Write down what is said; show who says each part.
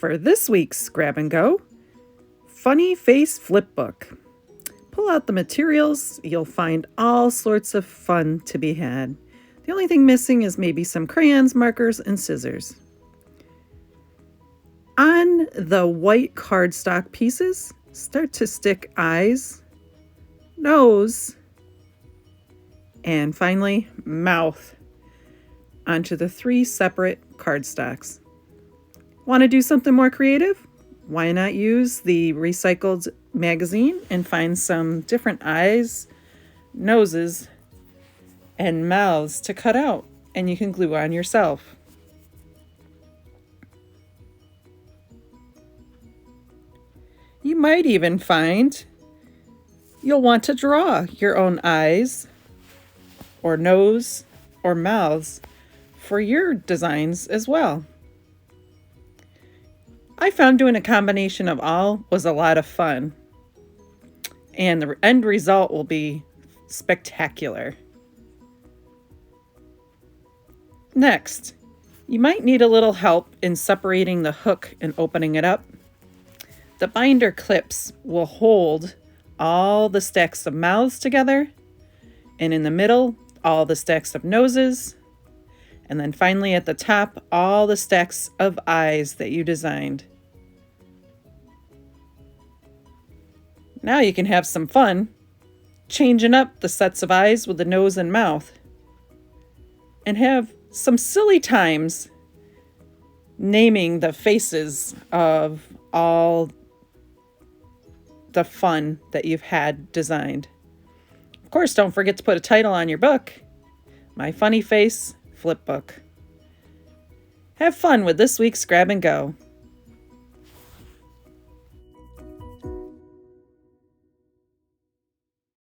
Speaker 1: For this week's Grab and Go, Funny Face Flipbook. Pull out the materials, you'll find all sorts of fun to be had. The only thing missing is maybe some crayons, markers, and scissors. On the white cardstock pieces, start to stick eyes, nose, and finally mouth onto the 3 separate cardstocks. Want to do something more creative? Why not use the recycled magazine and find some different eyes, noses, and mouths to cut out, and you can glue on yourself. You might even find you'll want to draw your own eyes or nose or mouths for your designs as well. I found doing a combination of all was a lot of fun, and the end result will be spectacular. Next, you might need a little help in separating the hook and opening it up. The binder clips will hold all the stacks of mouths together, and in the middle, all the stacks of noses, and then finally at the top, all the stacks of eyes that you designed. Now you can have some fun changing up the sets of eyes with the nose and mouth, and have some silly times naming the faces of all the fun that you've had designed. Of course, don't forget to put a title on your book, My Funny Face Flipbook. Have fun with this week's Grab and Go.